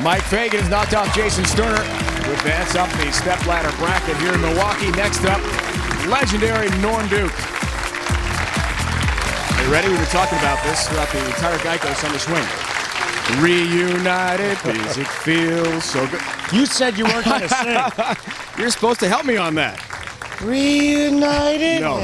Mike Fagan has knocked off Jason Sterner to advance up the stepladder bracket here in Milwaukee. Next up, legendary Norm Duke. Are you ready? We've been talking about this throughout the entire Geico Summer Swing. Reunited, music feels so good. You said you weren't going to sing. You're supposed to help me on that. Reunited. No,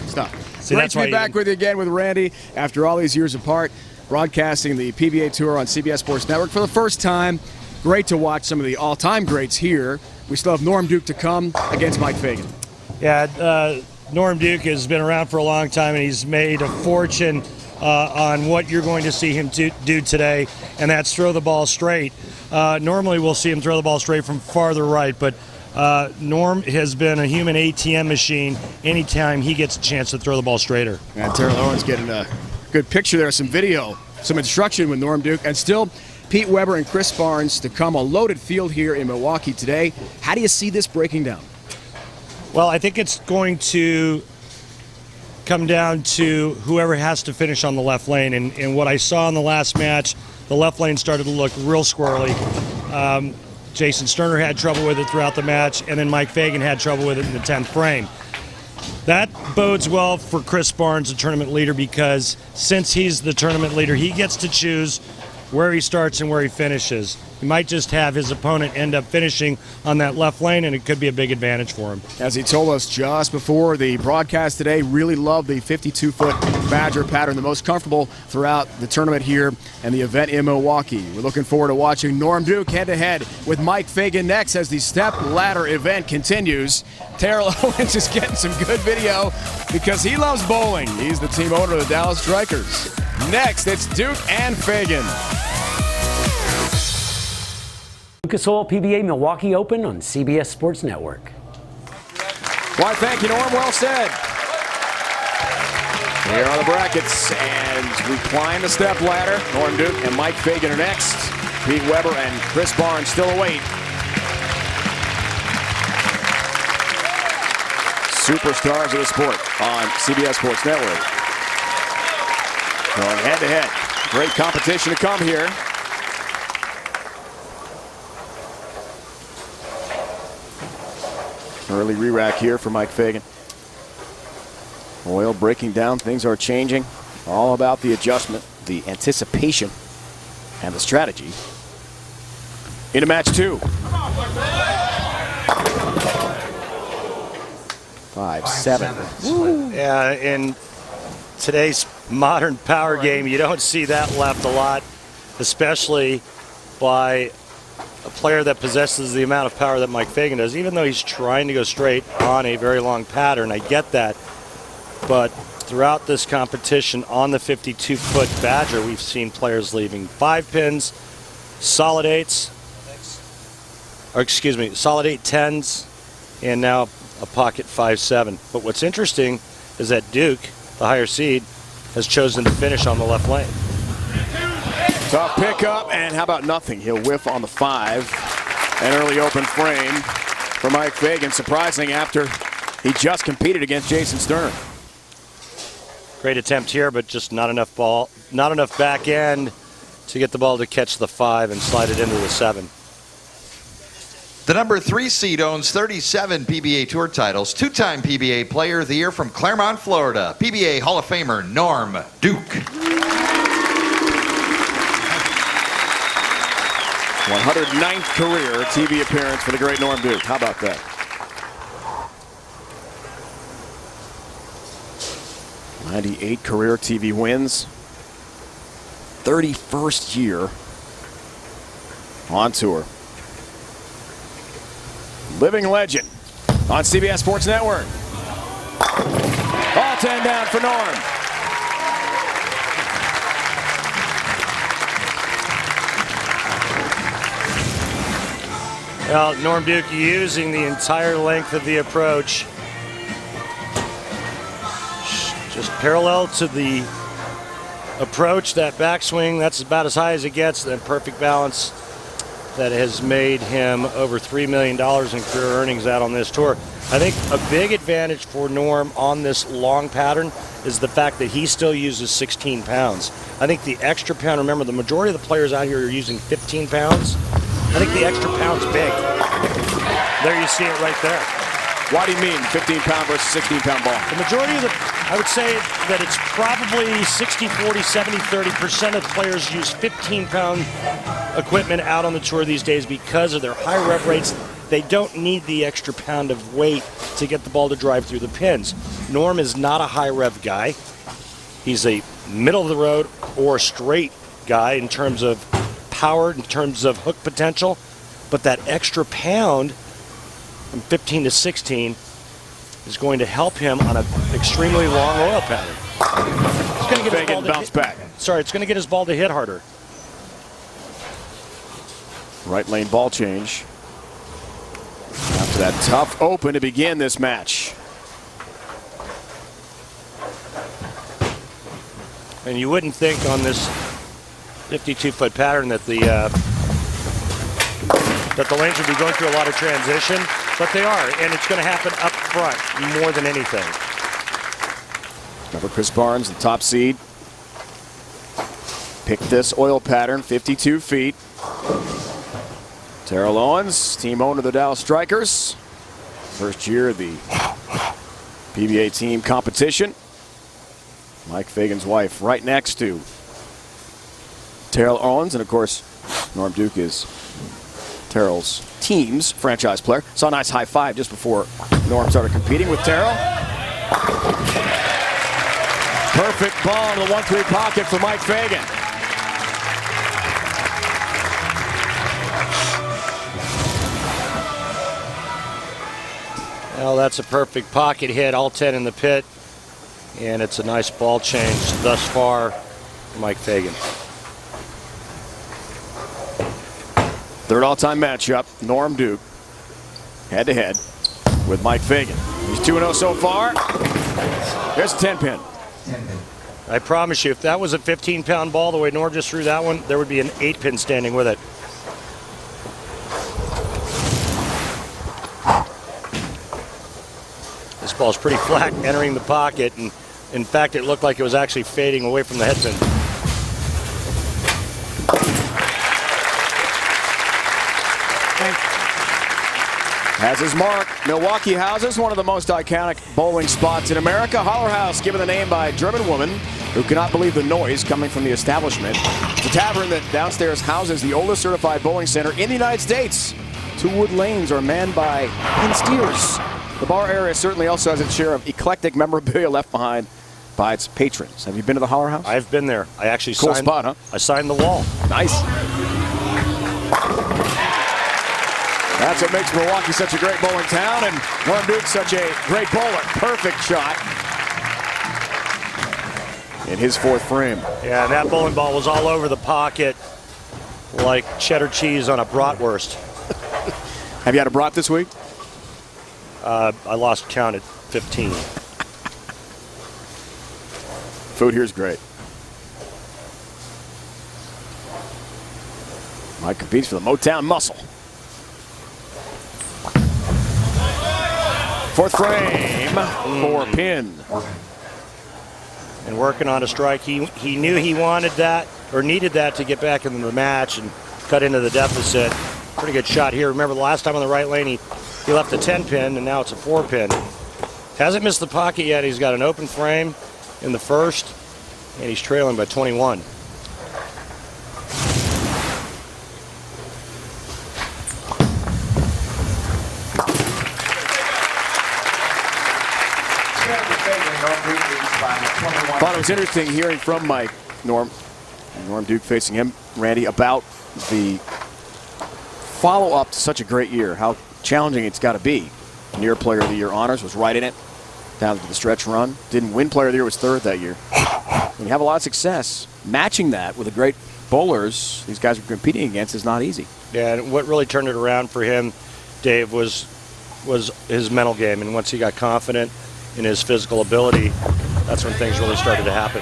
stop. See, Great to be back with you again with Randy after all these years apart, broadcasting the PBA Tour on CBS Sports Network for the first time. Great to watch some of the all-time greats here. We still have Norm Duke to come against Mike Fagan. Yeah, Norm Duke has been around for a long time, and he's made a fortune on what you're going to see him do today, and that's throw the ball straight. Normally we'll see him throw the ball straight from farther right, but Norm has been a human ATM machine anytime he gets a chance to throw the ball straighter. And Terrell Owens getting a good picture there, some video, some instruction with Norm Duke, and still Pete Weber and Chris Barnes to come. A loaded field here in Milwaukee today. How do you see this breaking down? Well, I think it's going to come down to whoever has to finish on the left lane. And what I saw in the last match, the left lane started to look real squirrely. Jason Sterner had trouble with it throughout the match, and then Mike Fagan had trouble with it in the 10th frame. That bodes well for Chris Barnes, the tournament leader, because since he's the tournament leader, he gets to choose where he starts and where he finishes. He might just have his opponent end up finishing on that left lane, and it could be a big advantage for him. As he told us just before the broadcast today, really loved the 52-foot Badger pattern, the most comfortable throughout the tournament here and the event in Milwaukee. We're looking forward to watching Norm Duke head-to-head with Mike Fagan next as the step ladder event continues. Terrell Owens is getting some good video because he loves bowling. He's the team owner of the Dallas Strikers. Next, it's Duke and Fagan. Lucas Oil PBA Milwaukee Open on CBS Sports Network. Why, thank you, Norm. Well said. Here are the brackets, and we climb the step ladder. Norm Duke and Mike Fagan are next. Pete Weber and Chris Barnes still await. Superstars of the sport on CBS Sports Network. Going head-to-head. Great competition to come here. Early re-rack here for Mike Fagan. Oil breaking down, things are changing. All about the adjustment, the anticipation, and the strategy. Into match 2. 5-7. Yeah, in today's modern power game, you don't see that left a lot, especially by a player that possesses the amount of power that Mike Fagan does, even though he's trying to go straight on a very long pattern. I get that. But throughout this competition on the 52-foot Badger, we've seen players leaving 5 pins, solid 8s, or excuse me, solid 8 10s, and now a pocket 5-7. But what's interesting is that Duke, the higher seed, has chosen to finish on the left lane. Tough pickup, and how about nothing? He'll whiff on the 5. An early open frame for Mike Fagan. Surprising after he just competed against Jason Sterner. Great attempt here, but just not enough ball, not enough back end to get the ball to catch the 5 and slide it into the 7. The number 3 seed owns 37 PBA Tour titles, 2-time PBA Player of the Year from Claremont, Florida, PBA Hall of Famer Norm Duke. 109th career TV appearance for the great Norm Duke. How about that? '98 career TV wins. 31st year on tour. Living legend on CBS Sports Network. All 10 down for Norm. Well, Norm Duke using the entire length of the approach. Just parallel to the approach, that backswing, that's about as high as it gets, that perfect balance that has made him over $3 million in career earnings out on this tour. I think a big advantage for Norm on this long pattern is the fact that he still uses 16 pounds. I think the extra pound, remember the majority of the players out here are using 15 pounds. I think the extra pound's big. There you see it right there. Why do you mean 15-pound versus 16-pound ball? The majority of I would say that it's probably 60-40, 70-30% of players use 15-pound equipment out on the tour these days because of their high rev rates. They don't need the extra pound of weight to get the ball to drive through the pins. Norm is not a high rev guy. He's a middle of the road or straight guy in terms of power, in terms of hook potential, but that extra pound from 15 to 16 is going to help him on an extremely long oil pattern. It's going to get his ball to bounce back. Sorry, it's going to get his ball to hit harder. Right lane ball change. After that tough open to begin this match. And you wouldn't think on this 52-foot pattern that the lanes would be going through a lot of transition, but they are, and it's going to happen up front more than anything. Remember Chris Barnes, the top seed, picked this oil pattern, 52 feet. Terrell Owens, team owner of the Dallas Strikers. First year of the PBA team competition. Mike Fagan's wife right next to Terrell Owens, and of course, Norm Duke is Terrell's team's franchise player. Saw a nice high five just before Norm started competing with Terrell. Perfect ball in the 1-3 pocket for Mike Fagan. Well, that's a perfect pocket hit, all 10 in the pit, and it's a nice ball change thus far for Mike Fagan. Third all-time matchup, Norm Duke, head-to-head with Mike Fagan. He's 2-0 so far. There's a 10-pin. I promise you, if that was a 15-pound ball, the way Norm just threw that one, there would be an 8-pin standing with it. This ball's pretty flat entering the pocket, and in fact, it looked like it was actually fading away from the head pin. Has his mark. Milwaukee houses one of the most iconic bowling spots in America. Holler House, given the name by a German woman who cannot believe the noise coming from the establishment. It's a tavern that downstairs houses the oldest certified bowling center in the United States. 2 wood lanes are manned by pin steers. The bar area certainly also has its share of eclectic memorabilia left behind by its patrons. Have you been to the Holler House? I've been there. I actually cool signed, spot, huh? I signed the wall. Nice. That's what makes Milwaukee such a great bowling town, and Norm Duke such a great bowler. Perfect shot in his 4th frame. Yeah, and that bowling ball was all over the pocket like cheddar cheese on a bratwurst. Have you had a brat this week? I lost count at 15. Food here is great. Mike competes for the Motown Muscle. 4th frame, 4-pin. And working on a strike. He knew he wanted that, or needed that, to get back into the match and cut into the deficit. Pretty good shot here. Remember the last time on the right lane, he left a 10-pin, and now it's a 4-pin. Hasn't missed the pocket yet. He's got an open frame in the first, and he's trailing by 21. Thought it was interesting hearing from Mike, Norm Duke facing him, Randy, about the follow-up to such a great year, how challenging it's got to be. Near Player of the Year honors, was right in it, down to the stretch run. Didn't win Player of the Year, was 3rd that year. When you have a lot of success, matching that with the great bowlers these guys are competing against is not easy. Yeah, and what really turned it around for him, Dave, was his mental game. And once he got confident in his physical ability, that's when things really started to happen.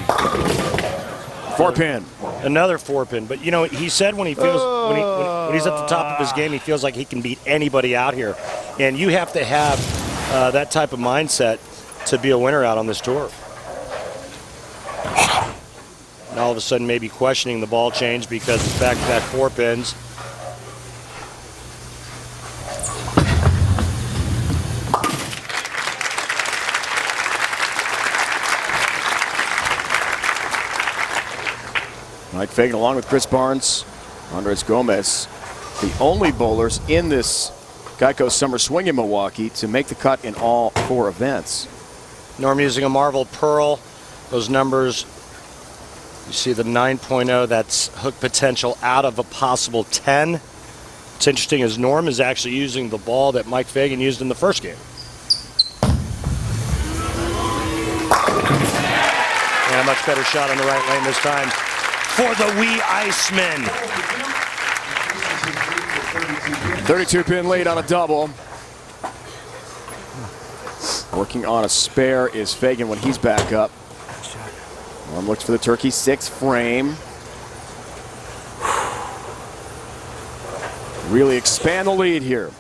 4-pin. Another 4-pin. But, you know, he said when he feels when he's at the top of his game, he feels like he can beat anybody out here. And you have to have that type of mindset to be a winner out on this tour. And all of a sudden maybe questioning the ball change because it's back-to-back 4-pins. Mike Fagan along with Chris Barnes, Andres Gomez, the only bowlers in this Geico Summer Swing in Milwaukee to make the cut in all 4 events. Norm using a Marvel Pearl. Those numbers, you see the 9.0, that's hook potential out of a possible 10. What's interesting is Norm is actually using the ball that Mike Fagan used in the first game. And a much better shot on the right lane this time for the wee Iceman. 32-pin lead on a double. Working on a spare is Fagan when he's back up. Norm looks for the turkey 6 frame. Really expand the lead here.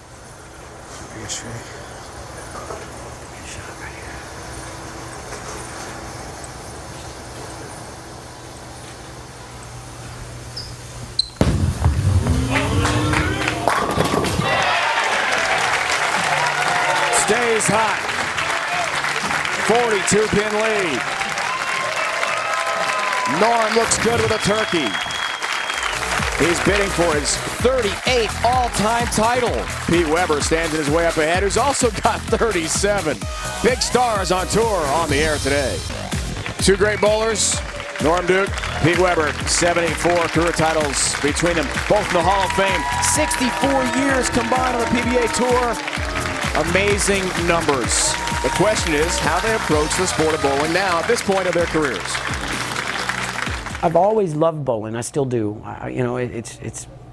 Stays hot. 42-pin lead. Norm looks good with a turkey. He's bidding for his 38th all-time title. Pete Weber stands in his way up ahead, who's also got 37. Big stars on tour on the air today. 2 great bowlers, Norm Duke, Pete Weber, 74 career titles between them, both in the Hall of Fame. 64 years combined on the PBA Tour. Amazing numbers. The question is how they approach the sport of bowling now at this point of their careers. I've always loved bowling. I still do. You know, it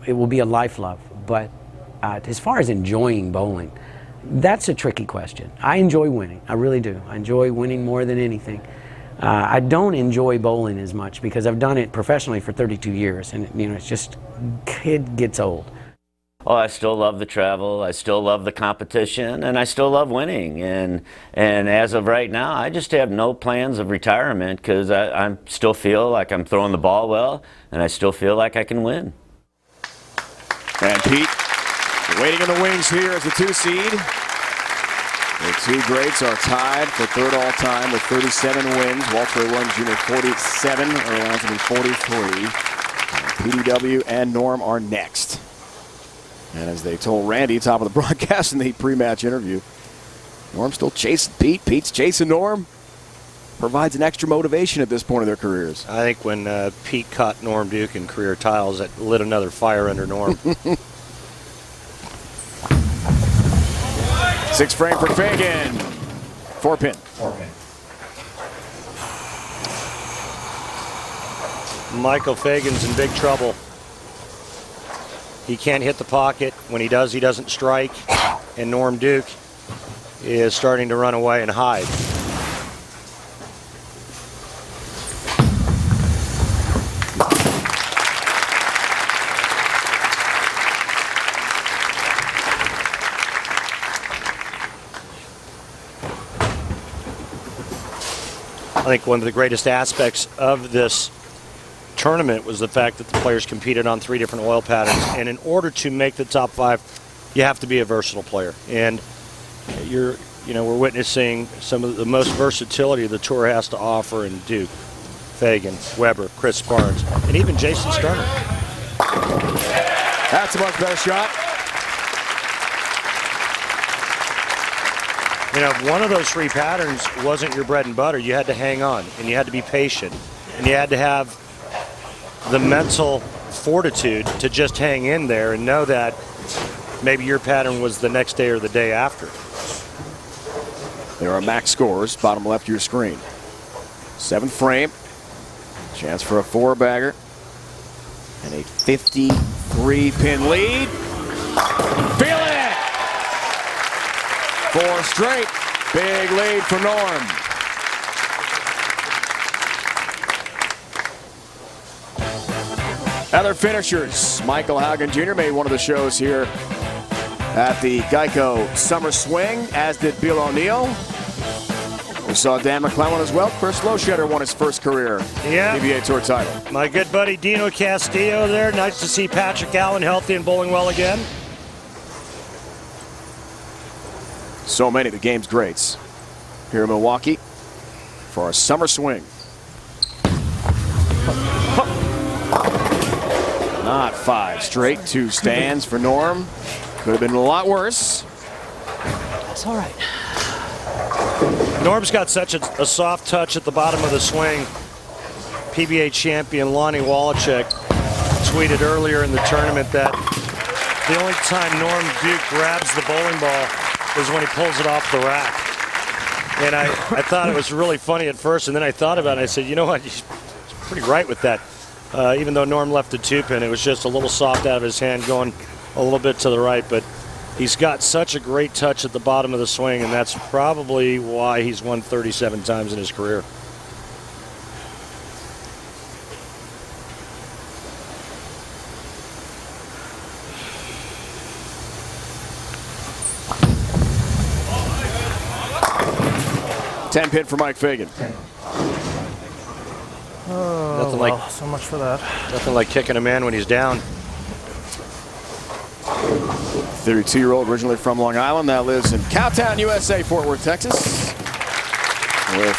will be a life love. But as far as enjoying bowling, that's a tricky question. I enjoy winning. I really do. I enjoy winning more than anything. I don't enjoy bowling as much because I've done it professionally for 32 years, and you know, it's just it gets old. Oh, I still love the travel, I still love the competition, and I still love winning. And as of right now, I just have no plans of retirement because I still feel like I'm throwing the ball well, and I still feel like I can win. And Pete, waiting in the wings here as the 2 seed. The 2 greats are tied for 3rd all-time with 37 wins. Walter Williams Jr. 47, Earl Anthony 43. PDW and Norm are next. And as they told Randy, top of the broadcast in the pre-match interview, Norm's still chasing Pete. Pete's chasing Norm. Provides an extra motivation at this point of their careers. I think when Pete caught Norm Duke in career titles, that lit another fire under Norm. 6 frame for Fagan. 4 pin. Michael Fagan's in big trouble. He can't hit the pocket. When he does, he doesn't strike. And Norm Duke is starting to run away and hide. I think one of the greatest aspects of this tournament was the fact that the players competed on 3 different oil patterns, and in order to make the top 5, you have to be a versatile player. And we're witnessing some of the most versatility the tour has to offer in Duke, Fagan, Weber, Chris Barnes, and even Jason Sterner. That's a much better shot. You know, if one of those 3 patterns wasn't your bread and butter, you had to hang on, and you had to be patient, and you had to have the mental fortitude to just hang in there and know that maybe your pattern was the next day or the day after. There are max scores, bottom left of your screen. 7 frame, chance for a 4-bagger, and a 53-pin lead. Feel it! 4 straight, big lead for Norm. Other finishers, Michael Haugen Jr. made one of the shows here at the Geico Summer Swing, as did Bill O'Neill. We saw Dan McClellan as well. Chris Loshedder won his first career PBA Tour title. My good buddy Dino Castillo there. Nice to see Patrick Allen healthy and bowling well again. So many of the game's greats here in Milwaukee for our Summer Swing. Not 5 straight, 2 stands for Norm. Could have been a lot worse. That's all right. Norm's got such a soft touch at the bottom of the swing. PBA champion Lonnie Wallachek tweeted earlier in the tournament that the only time Norm Duke grabs the bowling ball is when he pulls it off the rack. And I thought it was really funny at first, and then I thought about it, and I said, you know what, he's pretty right with that. Even though Norm left a 2-pin, it was just a little soft out of his hand going a little bit to the right, but he's got such a great touch at the bottom of the swing, and that's probably why he's won 37 times in his career. Ten-pin for Mike Fagan. Nothing like So much for that. nothing like kicking a man when he's down. 32-year-old, originally from Long Island, now lives in Cowtown, USA, Fort Worth, Texas, with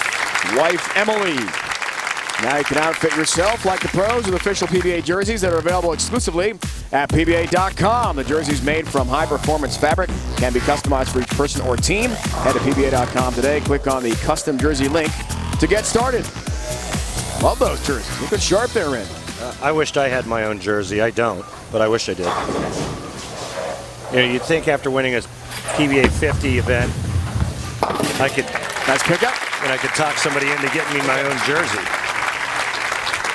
wife Emily. Now you can outfit yourself like the pros with official PBA jerseys that are available exclusively at PBA.com. The jerseys made from high-performance fabric can be customized for each person or team. Head to PBA.com today. Click on the custom jersey link to get started. Love those jerseys. Look at sharp they're in. I wished I had my own jersey. I don't, but I wish I did. You know, you'd think after winning a PBA 50 event, I could Nice pickup. and I could talk somebody into getting me my own jersey.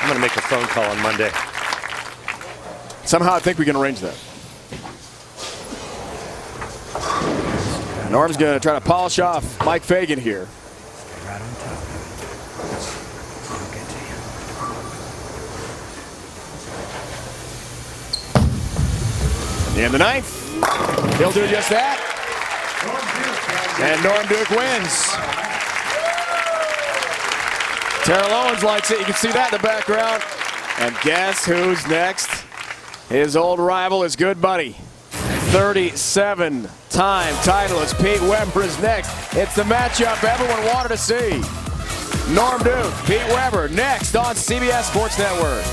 I'm going to make a phone call on Monday. Somehow I think we can arrange that. Norm's going to try to polish off Mike Fagan here. Stay right on top of it. I'll get to you. In the 9th, he'll do just that. And Norm Duke wins. Terrell Owens likes it. You can see that in the background. And guess who's next? His old rival, his good buddy. 37-time titleist Pete Weber is next. It's the matchup everyone wanted to see. Norm Duke, Pete Weber, next on CBS Sports Network.